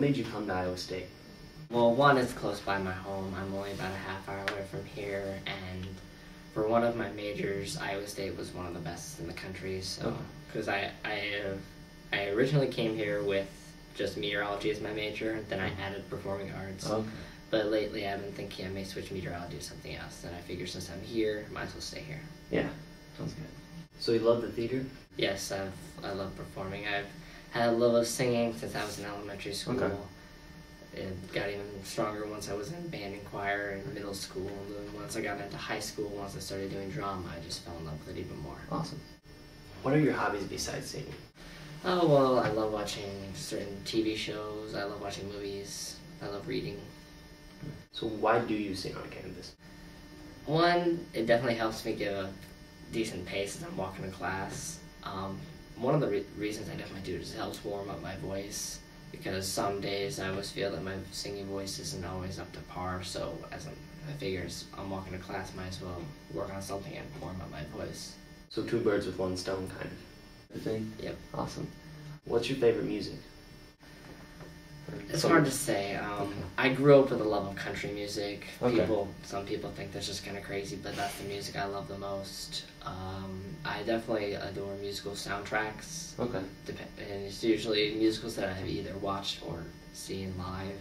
made you come to Iowa State? Well, one, it's close by my home. I'm only about a half hour away from here, and for one of my majors, Iowa State was one of the best in the country. So, because I originally came here with just meteorology as my major, then I added performing arts. Okay. But lately, I've been thinking I may switch meteorology to something else. And I figure since I'm here, might as well stay here. Yeah, sounds good. So you love the theater? Yes, I love performing. I've had a love of singing since I was in elementary school. Okay. It got even stronger once I was in band and choir in middle school. And then once I got into high school, once I started doing drama, I just fell in love with it even more. Awesome. What are your hobbies besides singing? Oh, well, I love watching certain TV shows. I love watching movies. I love reading. So why do you sing on campus? One, it definitely helps me get a decent pace as I'm walking to class. One of the reasons I definitely do it is it helps warm up my voice, because some days I always feel that my singing voice isn't always up to par, so I figure as I'm walking to class, might as well work on something and warm up my voice. So two birds with one stone kind of thing? Yep. Awesome. What's your favorite music? It's hard to say. I grew up with a love of country music. Okay. Some people think that's just kind of crazy, but that's the music I love the most. I definitely adore musical soundtracks. Okay. And it's usually musicals that I have either watched or seen live.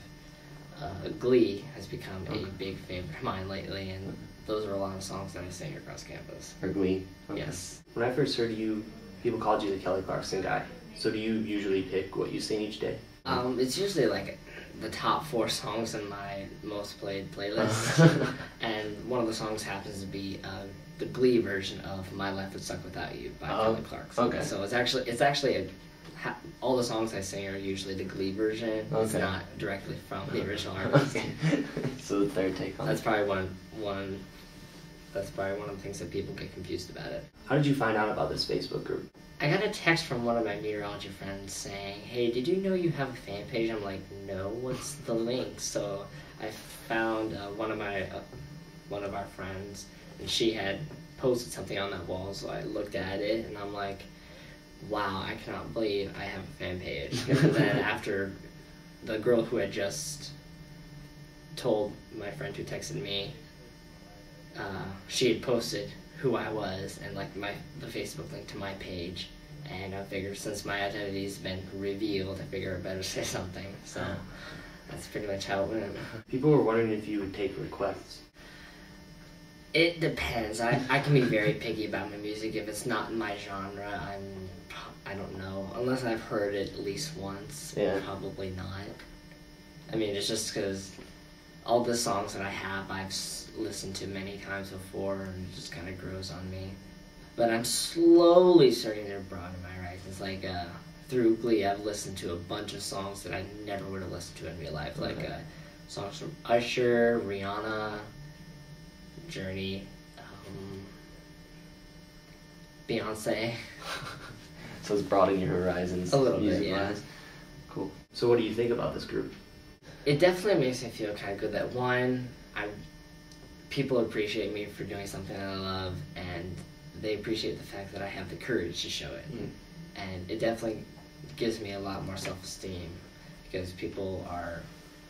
Glee has become a big favorite of mine lately, and those are a lot of songs that I sing across campus. For Glee? Okay. Yes. When I first heard you, people called you the Kelly Clarkson guy. So do you usually pick what you sing each day? It's usually like the top 4 songs in my most played playlist, and one of the songs happens to be the Glee version of "My Life Would Suck Without You" by Kelly Clarkson. Okay. So it's actually all the songs I sing are usually the Glee version. Okay. It's not directly from the original artist. Okay. So the third take on. That's probably one. That's probably one of the things that people get confused about it. How did you find out about this Facebook group? I got a text from one of my meteorology friends saying, "Hey, did you know you have a fan page?" I'm like, "No, what's the link?" So I found one of our friends, and she had posted something on that wall. So I looked at it, and I'm like, "Wow, I cannot believe I have a fan page." And then after the girl who had just told my friend who texted me, she had posted who I was and like the Facebook link to my page, and I figured since my identity's been revealed, I figure I better say something. So that's pretty much how it went. People were wondering if you would take requests. It depends. I can be very picky about my music. If it's not in my genre, I don't know. Unless I've heard it at least once, probably not. I mean, it's just because all the songs that I have, I've listened to many times before, and it just kind of grows on me. But I'm slowly starting to broaden my horizons. Like, through Glee, I've listened to a bunch of songs that I never would have listened to in real life. Like, songs from Usher, Rihanna, Journey, Beyonce. So it's broadening your horizons. A little bit, yeah. Cool. So what do you think about this group? It definitely makes me feel kind of good that, one, people appreciate me for doing something I love, and they appreciate the fact that I have the courage to show it. And it definitely gives me a lot more self-esteem, because people are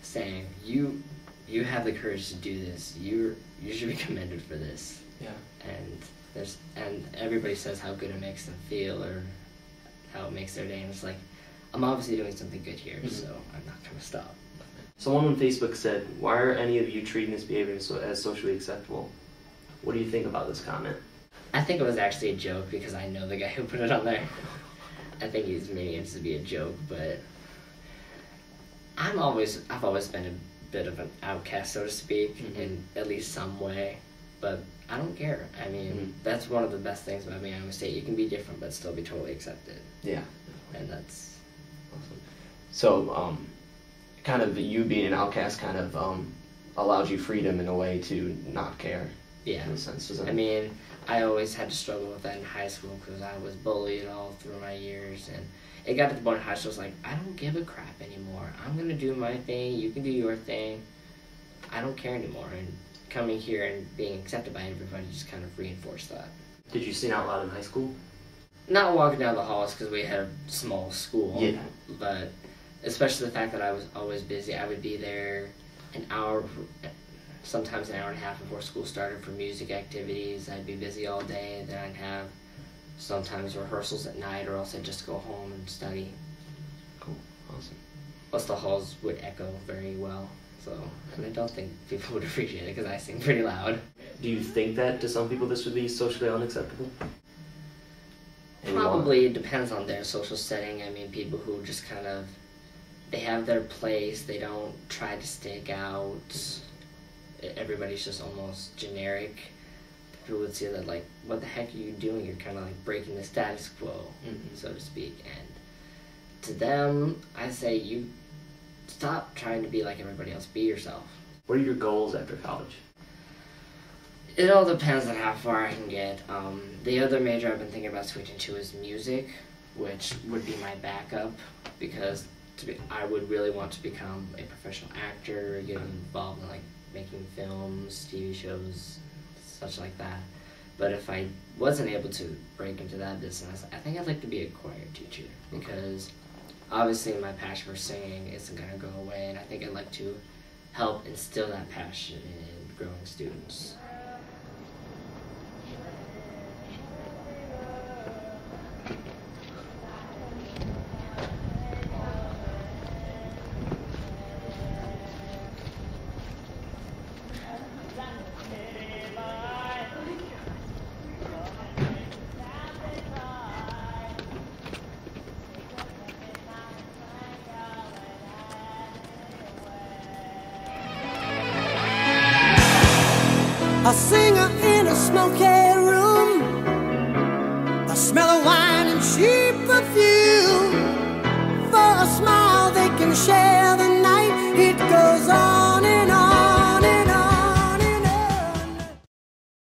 saying, you have the courage to do this. You should be commended for this. Yeah. And everybody says how good it makes them feel or how it makes their day, and it's like, I'm obviously doing something good here, so I'm not going to stop. Someone on Facebook said, "Why are any of you treating this behavior as socially acceptable?" What do you think about this comment? I think it was actually a joke, because I know the guy who put it on there. I think he's meaning it to be a joke, but I've always been a bit of an outcast, so to speak, in at least some way, but I don't care. I mean, that's one of the best things about being at Iowa State. You can be different, but still be totally accepted. Yeah. And that's awesome. So, kind of you being an outcast kind of allowed you freedom in a way to not care. Yeah. In a sense, doesn't it? I mean, I always had to struggle with that in high school, because I was bullied all through my years, and it got to the point in high school, I was like, I don't give a crap anymore. I'm going to do my thing, you can do your thing. I don't care anymore. And coming here and being accepted by everybody just kind of reinforced that. Did you sing out loud in high school? Not walking down the halls, because we had a small school. Yeah. But especially the fact that I was always busy. I would be there an hour, sometimes an hour and a half before school started for music activities. I'd be busy all day. Then I'd have sometimes rehearsals at night, or else I'd just go home and study. Cool, awesome. Plus the halls would echo very well. So, and I don't think people would appreciate it because I sing pretty loud. Do you think that to some people this would be socially unacceptable? Probably, it depends on their social setting. I mean, people who just kind of, they have their place, they don't try to stick out. Everybody's just almost generic. People would say that, like, what the heck are you doing? You're kind of like breaking the status quo, so to speak. And to them, I say, you stop trying to be like everybody else. Be yourself. What are your goals after college? It all depends on how far I can get. The other major I've been thinking about switching to is music, which would be my backup, because I would really want to become a professional actor, get involved in like making films, TV shows, such like that. But if I wasn't able to break into that business, I think I'd like to be a choir teacher, because obviously my passion for singing isn't going to go away, and I think I'd like to help instill that passion in growing students. A singer in a smoky room, a smell of wine and cheap perfume. For a smile they can share